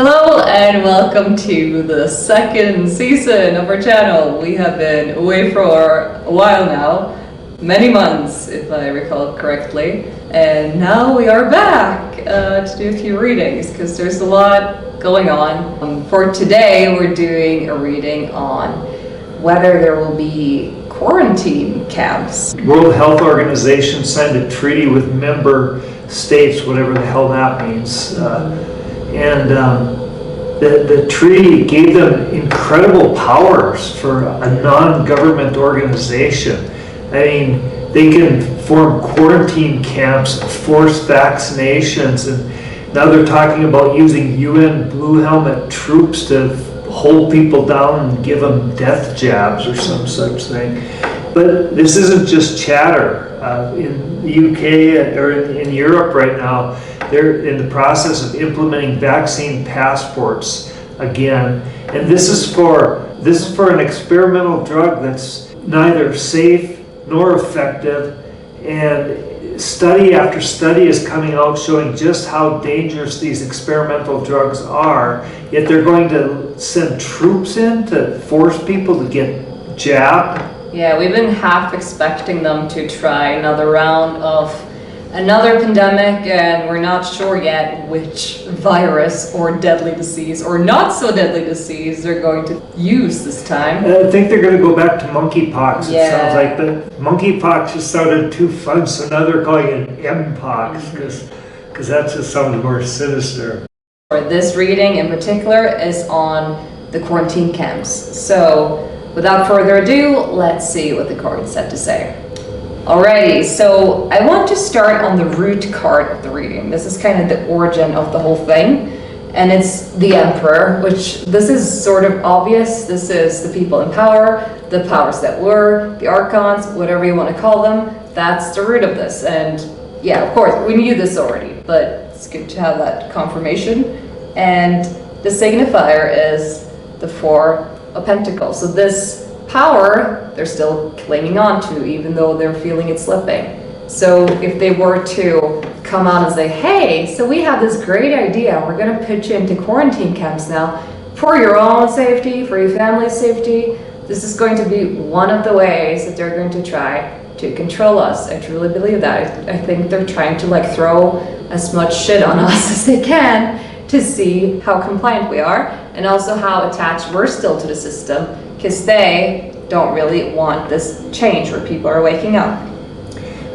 Hello and welcome to the second season of our channel. We have been away for a while now, many months if I recall correctly, and now we are back to do a few readings because there's a lot going on. For today we're doing a reading on whether there will be quarantine camps. World Health Organization signed a treaty with member states, whatever the hell that means. The treaty gave them incredible powers for a non-government organization. I mean, they can form quarantine camps, force vaccinations, and now they're talking about using UN Blue Helmet troops to hold people down and give them death jabs or some such thing. But this isn't just chatter. In the UK or in Europe right now, they're in the process of implementing vaccine passports again, and this is for an experimental drug that's neither safe nor effective, and study after study is coming out showing just how dangerous these experimental drugs are. Yet they're going to send troops in to force people to get jabbed. Yeah, we've been half expecting them to try another round of another pandemic, and we're not sure yet which virus or deadly disease or not so deadly disease they're going to use this time. I think they're going to go back to monkeypox. It sounds like, but monkeypox just sounded too fun, so now they're calling it M-Pox because that just sounds more sinister. This reading in particular is on the quarantine camps. So without further ado, let's see what the cards had to say. Alrighty, so I want to start on the root card of the reading. This is kind of the origin of the whole thing, and it's the Emperor, which this is sort of obvious. This is the people in power, the powers that were, the archons, whatever you want to call them. That's the root of this, and yeah, of course, we knew this already, but it's good to have that confirmation. And the signifier is the Four of Pentacles. So this power they're still clinging on to, even though they're feeling it slipping. So if they were to come out and say, hey, so we have this great idea, we're going to pitch you into quarantine camps now for your own safety, for your family's safety, this is going to be one of the ways that they're going to try to control us. I truly believe that. I think they're trying to throw as much shit on us as they can to see how compliant we are, and also how attached we're still to the system, because they don't really want this change where people are waking up.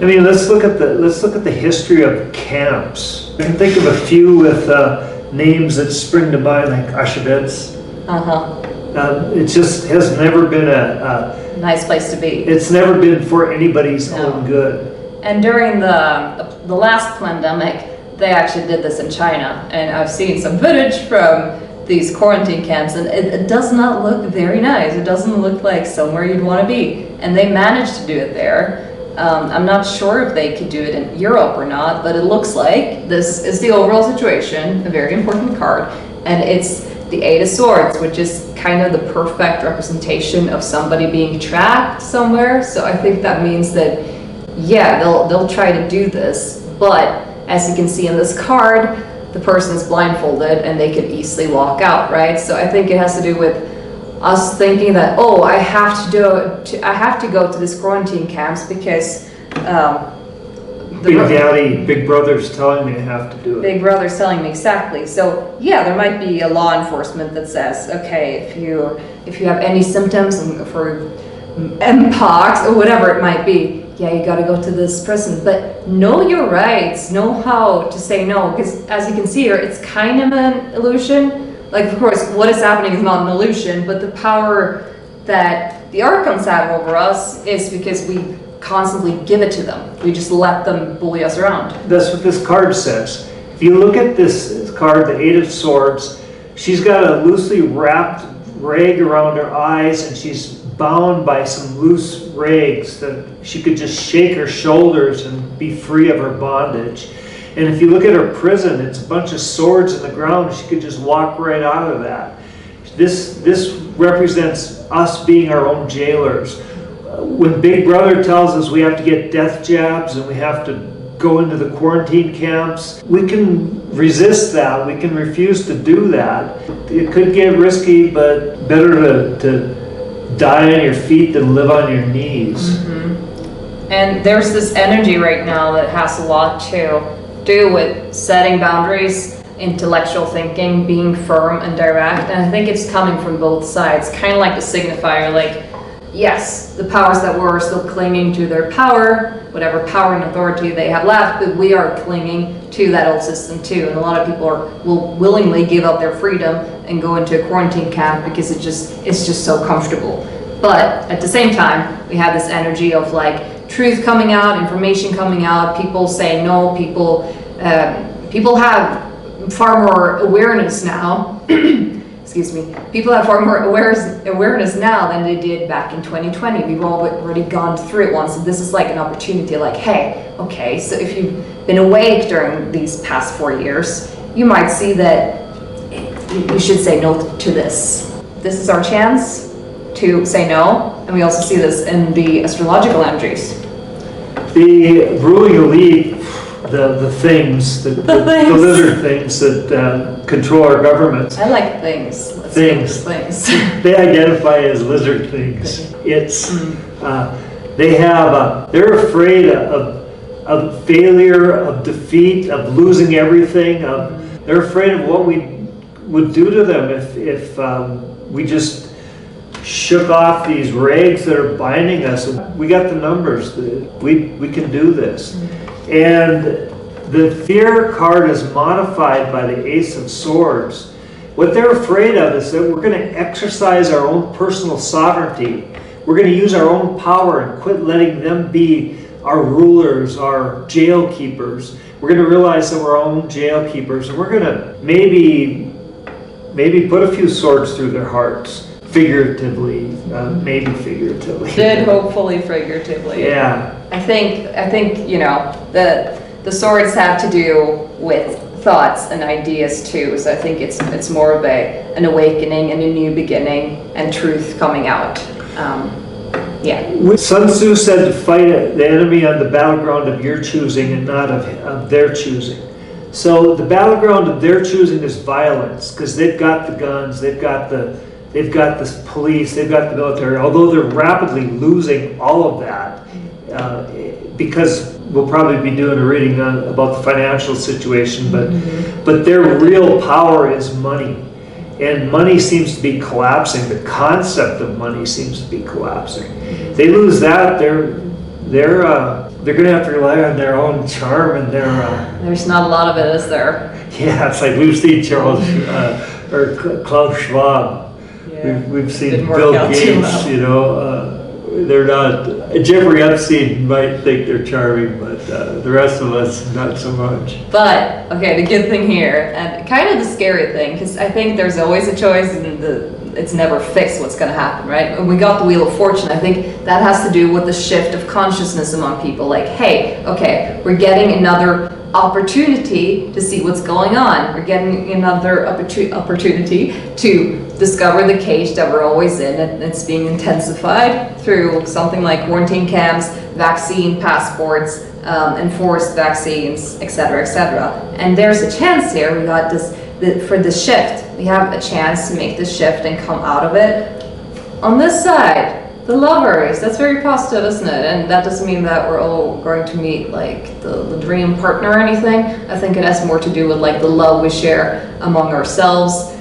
I mean, let's look at the history of camps. I can think of a few with names that spring to mind, like Auschwitz. It just has never been a nice place to be. It's never been for anybody's own good. And during the last pandemic, they actually did this in China, and I've seen some footage from these quarantine camps, and it does not look very nice. It doesn't look like somewhere you'd want to be, and they managed to do it there. I'm not sure if they could do it in Europe or not, but it looks like this is the overall situation, a very important card, and it's the Eight of Swords, which is kind of the perfect representation of somebody being trapped somewhere. So I think that means that, yeah, they'll try to do this, but as you can see in this card, the person is blindfolded and they could easily walk out, right? So I think it has to do with us thinking that, oh, I have to go to this quarantine camps because Big Brother's telling me I have to do it. Big Brother's telling me, exactly. So yeah, there might be a law enforcement that says, okay, if you have any symptoms for M-Pox or whatever it might be, yeah, you got to go to this prison, but know your rights, know how to say no, because as you can see here, it's kind of an illusion. Like, of course, what is happening is not an illusion, but the power that the archons have over us is because we constantly give it to them. We just let them bully us around. That's what this card says. If you look at this card, the Eight of Swords, she's got a loosely wrapped rag around her eyes, and she's bound by some loose rags that she could just shake her shoulders and be free of her bondage. And if you look at her prison, it's a bunch of swords in the ground. She could just walk right out of that. This represents us being our own jailers. When Big Brother tells us we have to get death jabs and we have to go into the quarantine camps. We can resist that. We can refuse to do that. It could get risky, but better to die on your feet than live on your knees. And there's this energy right now that has a lot to do with setting boundaries, intellectual thinking, being firm and direct. And I think it's coming from both sides, kind of like the signifier, like, yes, the powers that were are still clinging to their power, whatever power and authority they have left, but we are clinging to that old system too. And a lot of people will willingly give up their freedom and go into a quarantine camp because it's just so comfortable. But at the same time, we have this energy of like truth coming out, information coming out, people saying no, people have far more awareness now. Excuse me. People have far more awareness now than they did back in 2020. We've already gone through it once, and this is like an opportunity. Like, hey, okay, so if you've been awake during these past 4 years, you might see that you should say no to this. This is our chance to say no, and we also see this in the astrological energies. The ruling elite, the things, the lizard things that control our governments. I like things. Things. They identify as lizard things. It's they're afraid of failure, of defeat, of losing everything. They're afraid of what we would do to them if we just shook off these rags that are binding us. We got the numbers. We can do this. And the fear card is modified by the Ace of Swords. What they're afraid of is that we're going to exercise our own personal sovereignty. We're going to use our own power and quit letting them be our rulers, our jail keepers. We're going to realize that we're our own jail keepers, and we're going to maybe put a few swords through their hearts. Figuratively, maybe figuratively. Hopefully figuratively. Yeah. I think you know the swords have to do with thoughts and ideas too. So I think it's more of an awakening and a new beginning and truth coming out. Yeah. Sun Tzu said to fight the enemy on the battleground of your choosing and not of their choosing. So the battleground of their choosing is violence, because they've got the guns, they've got the police, they've got the military, although they're rapidly losing all of that, because we'll probably be doing a reading about the financial situation, but their real power is money. And money seems to be collapsing. The concept of money seems to be collapsing. They lose that, they're going to have to rely on their own charm and their... There's not a lot of it, is there? Yeah, it's like we've seen or Klaus Schwab. We've seen Bill Gates, they're not, Jeffrey Epstein might think they're charming, but the rest of us, not so much. But, okay, the good thing here, and kind of the scary thing, because I think there's always a choice and it's never fixed what's going to happen, right? When we got the Wheel of Fortune, I think that has to do with the shift of consciousness among people. Like, hey, okay, we're getting another opportunity to see what's going on. We're getting another opportunity to discover the cage that we're always in, and it's being intensified through something like quarantine camps, vaccine passports, enforced vaccines, etc., etc. And there's a chance here. We got for this shift. We have a chance to make this shift and come out of it. On this side, the lovers, that's very positive, isn't it? And that doesn't mean that we're all going to meet like the dream partner or anything. I think it has more to do with like the love we share among ourselves,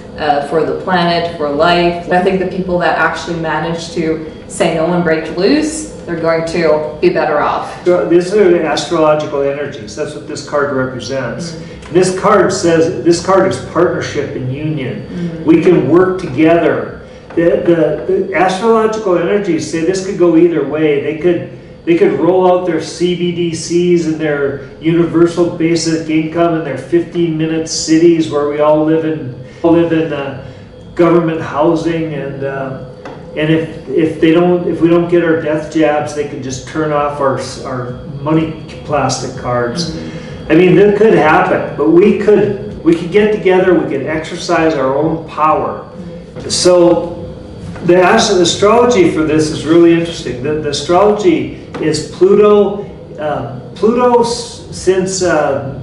for the planet, for life. I think the people that actually manage to say no and break loose, they're going to be better off. So these are astrological energies. That's what this card represents. This card is partnership and union. We can work together. The astrological energies say this could go either way. They could roll out their CBDCs and their universal basic income and their 15-minute cities where we all live in government housing, and if we don't get our death jabs, they can just turn off our money plastic cards. I mean, that could happen, but we could get together. We could exercise our own power. So the astrology for this is really interesting. The astrology is Pluto since I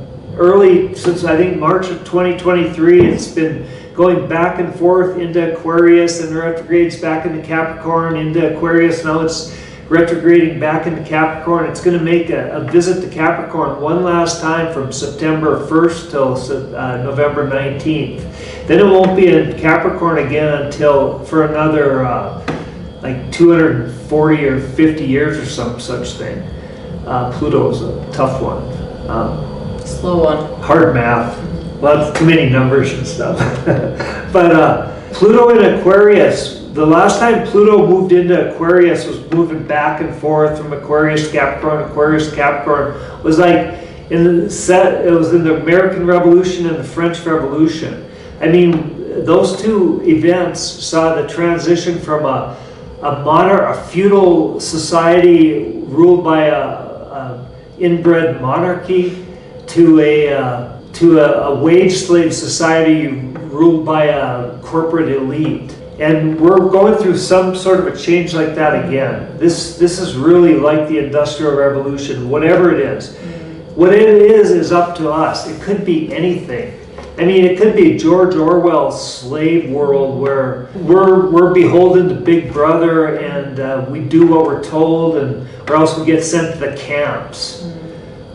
think March of 2023, it's been going back and forth into Aquarius and retrogrades back into Capricorn, into Aquarius. Now it's retrograding back into Capricorn. It's going to make a visit to Capricorn one last time from September 1st till November 19th. Then it won't be in Capricorn again until for another like 240 or 50 years or some such thing. Pluto's a tough one. Slow one. Hard math. Lots, too many numbers and stuff. But Pluto in Aquarius, the last time Pluto moved into Aquarius was moving back and forth from Aquarius to Capricorn, was like it was in the American Revolution and the French Revolution. I mean, those two events saw the transition from a feudal society ruled by a inbred monarchy to a wage slave society ruled by a corporate elite. And we're going through some sort of a change like that again. This is really like the Industrial Revolution, whatever it is. What it is up to us. It could be anything. I mean, it could be George Orwell's slave world where we're beholden to Big Brother and we do what we're told, or else we get sent to the camps.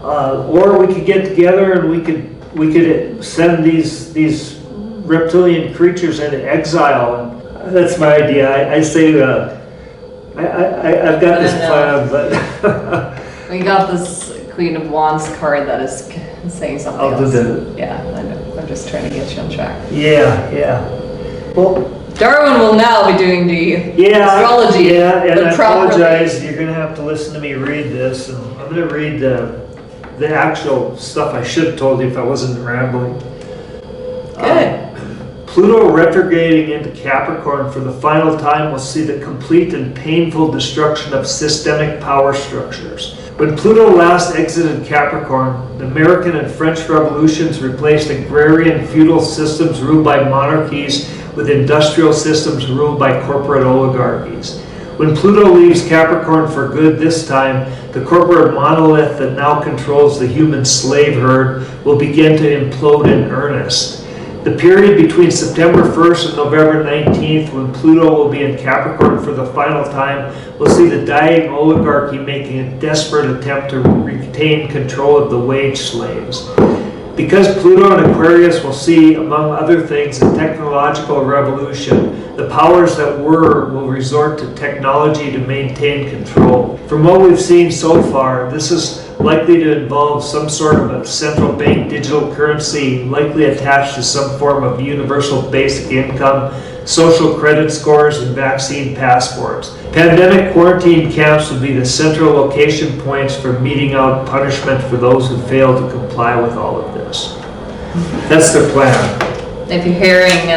Or we could get together and we could send these reptilian creatures into exile. And that's my idea. I say I've got this plan, but we got this Queen of Wands card that is saying something else. Yeah, I know. I'm just trying to get you on track. Yeah. Well, Darwin will now be doing the astrology. Yeah, and I apologize. You're going to have to listen to me read this. And I'm going to read the actual stuff I should have told you if I wasn't rambling. Good. Pluto retrograding into Capricorn for the final time will see the complete and painful destruction of systemic power structures. When Pluto last exited Capricorn, the American and French revolutions replaced agrarian feudal systems ruled by monarchies with industrial systems ruled by corporate oligarchies. When Pluto leaves Capricorn for good this time, the corporate monolith that now controls the human slave herd will begin to implode in earnest. The period between September 1st and November 19th, when Pluto will be in Capricorn for the final time, will see the dying oligarchy making a desperate attempt to retain control of the wage slaves. Because Pluto in Aquarius will see, among other things, a technological revolution, the powers that were will resort to technology to maintain control. From what we've seen so far, this is likely to involve some sort of a central bank digital currency, likely attached to some form of universal basic income, social credit scores, and vaccine passports. Pandemic quarantine camps would be the central location points for meting out punishment for those who fail to comply with all of this. That's their plan. If you're hearing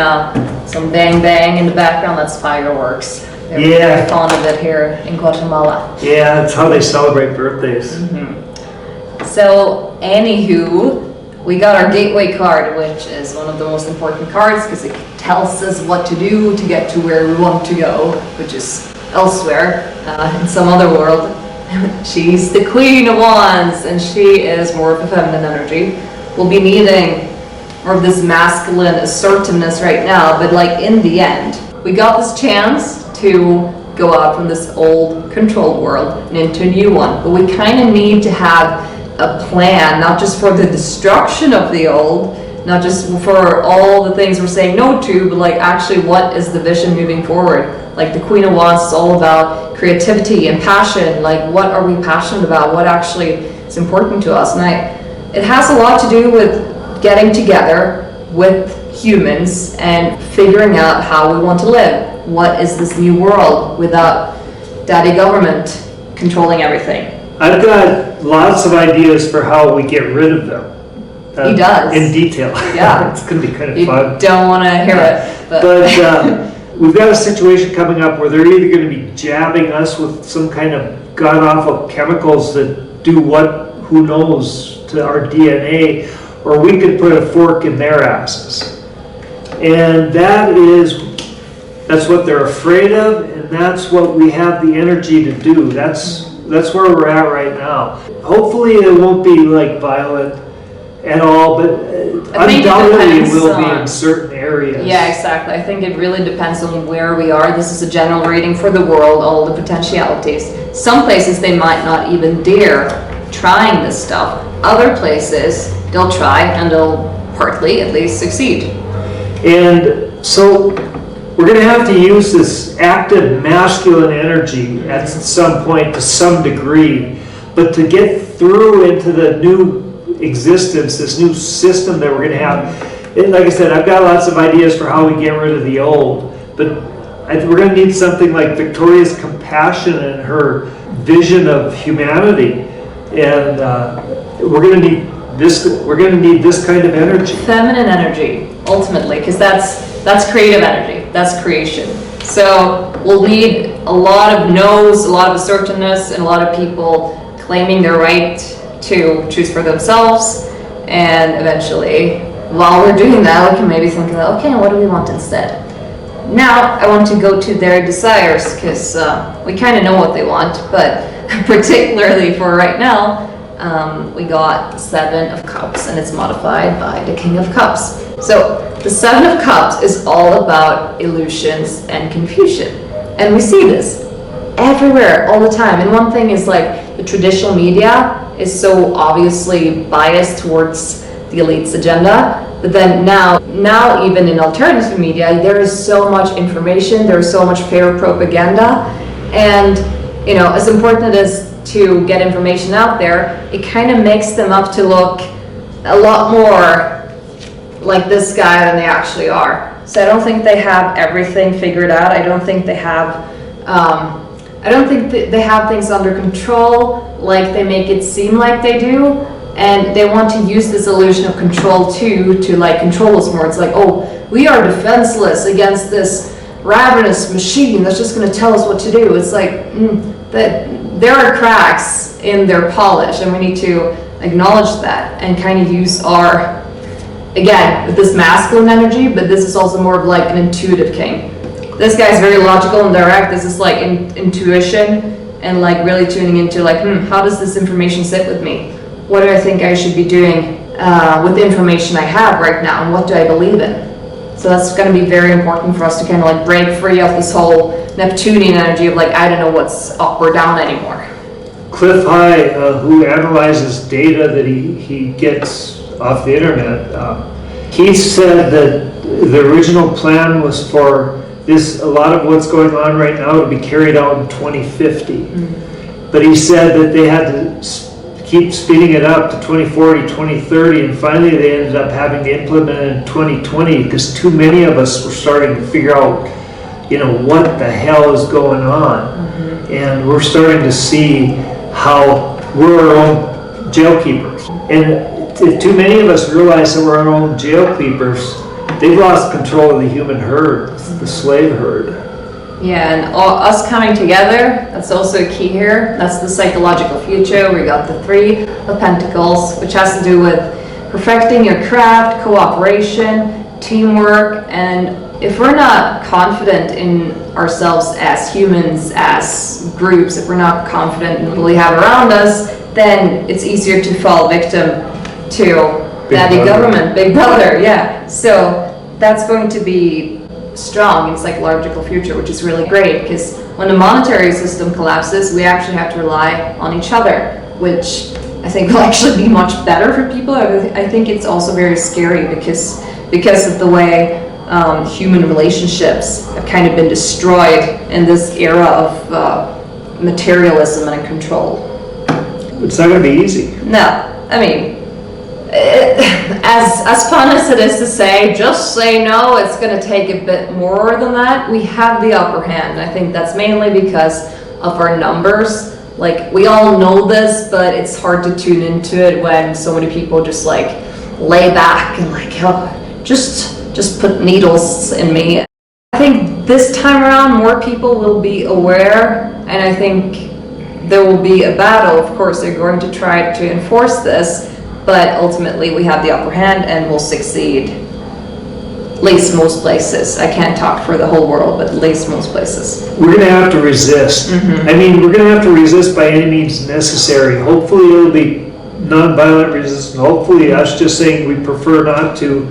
some bang bang in the background, that's fireworks. They're very fond of it here in Guatemala. Yeah, that's how they celebrate birthdays. So, anywho, we got our gateway card, which is one of the most important cards because it tells us what to do to get to where we want to go, which is elsewhere, in some other world. She's the Queen of Wands, and she is more of a feminine energy. We'll be needing more of this masculine assertiveness right now, but like in the end, we got this chance to go out from this old controlled world and into a new one. But we kind of need to have a plan, not just for the destruction of the old, not just for all the things we're saying no to, but like actually what is the vision moving forward. Like the Queen of Wands is all about creativity and passion. Like what are we passionate about? What actually is important to us? And it has a lot to do with getting together with humans and figuring out how we want to live. What is this new world without daddy government controlling everything? I've got lots of ideas for how we get rid of them. He does. In detail. Yeah. It's going to be kind of you fun. You don't want to hear it. But we've got a situation coming up where they're either going to be jabbing us with some kind of god-awful chemicals that do what, who knows, to our DNA, or we could put a fork in their asses. And that's what they're afraid of, and that's what we have the energy to do. That's that's where we're at right now. Hopefully it won't be like violent at all, but I think it undoubtedly it depends will be on- in certain areas. Yeah, exactly. I think it really depends on where we are. This is a general reading for the world, all the potentialities. Some places they might not even dare trying this stuff. Other places they'll try and they'll partly at least succeed. And so we're going to have to use this active masculine energy at some point to some degree, but to get through into the new existence, this new system that we're going to have. And like I said, I've got lots of ideas for how we get rid of the old, but we're going to need something like Victoria's compassion and her vision of humanity, and we're going to need this. We're going to need this kind of energy, Feminine energy, ultimately, because that's creative energy, that's creation. So we'll need a lot of no's, a lot of assertiveness, and a lot of people claiming their right to choose for themselves. And eventually, while we're doing that, we can maybe think about, okay, what do we want instead? Now I want to go to their desires, because we kind of know what they want, but particularly for right now, we got 7 of Cups, and it's modified by the King of Cups. So the 7 of Cups is all about illusions and confusion, and we see this everywhere all the time. And one thing is, like, the traditional media is so obviously biased towards the elite's agenda, but then now even in alternative media there is so much information, there is so much fair propaganda, and you know, as important it is to get information out there, it kind of makes them up to look a lot more like this guy than they actually are. So I don't think they have everything figured out. I don't think they have they have things under control like they make it seem like they do, and they want to use this illusion of control too to like control us more. It's like, oh, we are defenseless against this ravenous machine that's just going to tell us what to do. It's like that there are cracks in their polish, and we need to acknowledge that and kind of use our, again, with this masculine energy, but this is also more of like an intuitive king. This guy's very logical and direct. This is like intuition and like really tuning into like, how does this information sit with me? What do I think I should be doing with the information I have right now, and what do I believe in? So that's going to be very important for us to kind of like break free of this whole Neptunian energy of like, I don't know what's up or down anymore. Cliff High, who analyzes data that he gets off the internet, he said that the original plan was for a lot of what's going on right now to be carried out in 2050. But he said that they had to keep speeding it up to 2040, 2030, and finally they ended up having to implement it in 2020 because too many of us were starting to figure out, you know, what the hell is going on. And we're starting to see how we're our own jail keepers. And if too many of us realize that we're our own jail keepers, they've lost control of the human herd, the slave herd. Yeah, and us coming together, that's also a key here. That's the psychological future. We got the 3 of Pentacles, which has to do with perfecting your craft, cooperation, teamwork, and if we're not confident in ourselves as humans, as groups, if we're not confident in what we have around us, then it's easier to fall victim to daddy government, big brother, yeah. So that's going to be strong in psychological future, which is really great, because when the monetary system collapses, we actually have to rely on each other, which I think will actually be much better for people. I think it's also very scary because of the way human relationships have kind of been destroyed in this era of materialism and control. It's not going to be easy. No, I mean, as fun as it is to say, just say no, it's going to take a bit more than that. We have the upper hand. I think that's mainly because of our numbers. Like, we all know this, but it's hard to tune into it when so many people just like lay back and like, oh, just put needles in me. I think this time around more people will be aware, and I think there will be a battle. Of course, they're going to try to enforce this, but ultimately we have the upper hand and we'll succeed. At least most places. I can't talk for the whole world, but at least most places. We're going to have to resist. I mean, we're going to have to resist by any means necessary. Hopefully it'll be nonviolent resistance. Hopefully us just saying we prefer not to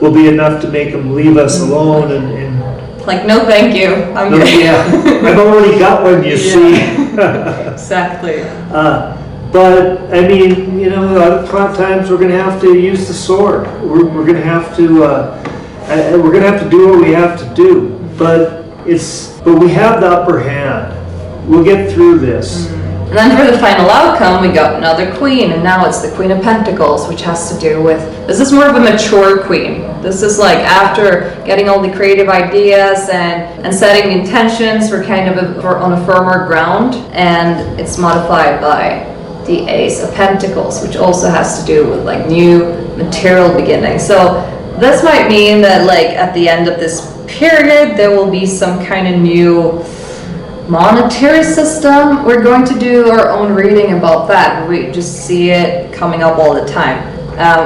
will be enough to make them leave us alone and like, no thank you, I'm good. Yeah, I've already got one, you see. Exactly. But I mean, you know, a lot of times we're going to have to use the sword. We're going to have to do what we have to do. But we have the upper hand. We'll get through this. And then for the final outcome, we got another queen, and now it's the Queen of Pentacles, which has to do with, this is more of a mature queen. This is like after getting all the creative ideas and setting the intentions, we're kind of on a firmer ground, and it's modified by the Ace of Pentacles, which also has to do with like new material beginnings. So this might mean that like at the end of this period, there will be some kind of new monetary system. We're going to do our own reading about that. We just see it coming up all the time.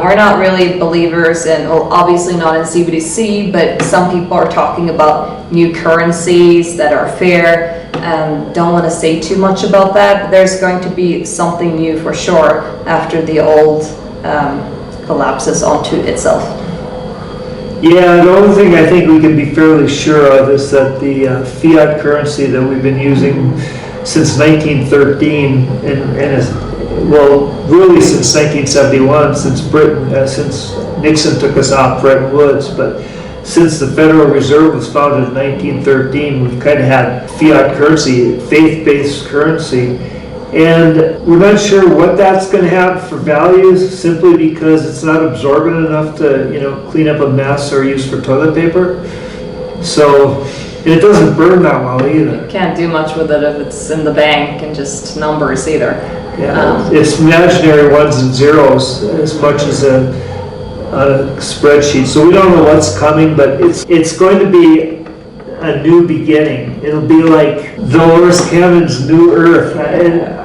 We're not really believers in, well, obviously not in CBDC, but some people are talking about new currencies that are fair. Don't want to say too much about that, but there's going to be something new for sure after the old collapses onto itself. Yeah, the only thing I think we can be fairly sure of is that the fiat currency that we've been using since 1913 and well, really since 1971, since Nixon took us off Bretton Woods, but since the Federal Reserve was founded in 1913, we've kind of had fiat currency, faith-based currency, and we're not sure what that's going to have for values simply because it's not absorbent enough to, you know, clean up a mess or use for toilet paper. So, and it doesn't burn that well either. You can't do much with it if it's in the bank and just numbers either. Yeah, it's imaginary ones and zeros as much as on a spreadsheet. So we don't know what's coming, but it's going to be a new beginning. It'll be like Dolores Cannon's New Earth.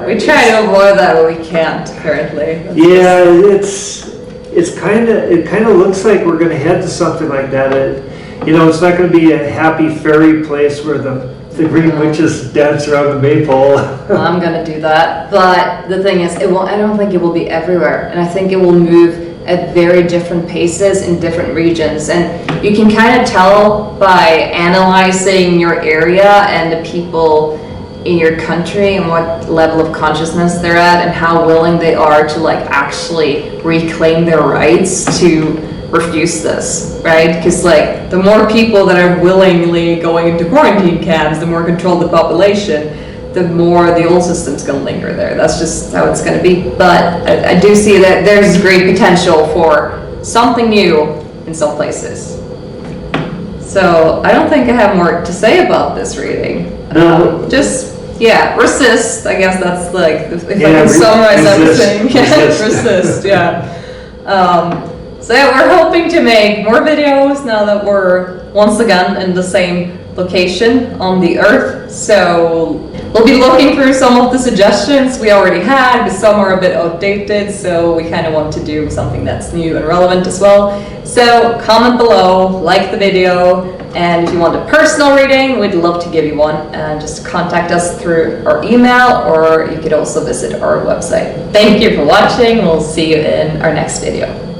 We try to avoid that, but we can't currently. Yeah, it kind of looks like we're going to head to something like that. You know, it's not going to be a happy fairy place where the green witches dance around the maypole. Well, I'm going to do that, but the thing is, I don't think it will be everywhere, and I think it will move at very different paces in different regions, and you can kind of tell by analyzing your area and the people in your country and what level of consciousness they're at and how willing they are to like actually reclaim their rights to refuse this, right? Because like the more people that are willingly going into quarantine camps, the more controlled the population, the more the old system's going to linger there. That's just how it's going to be. But I do see that there's great potential for something new in some places. So I don't think I have more to say about this reading. Resist. I guess that's like, if I can summarize everything. Resist, yeah. So yeah, we're hoping to make more videos now that we're once again in the same location on the earth. So we'll be looking through some of the suggestions we already had, but some are a bit outdated, so we kind of want to do something that's new and relevant as well. So comment below, like the video, and if you want a personal reading, we'd love to give you one. Just contact us through our email, or you could also visit our website. Thank you for watching. We'll see you in our next video.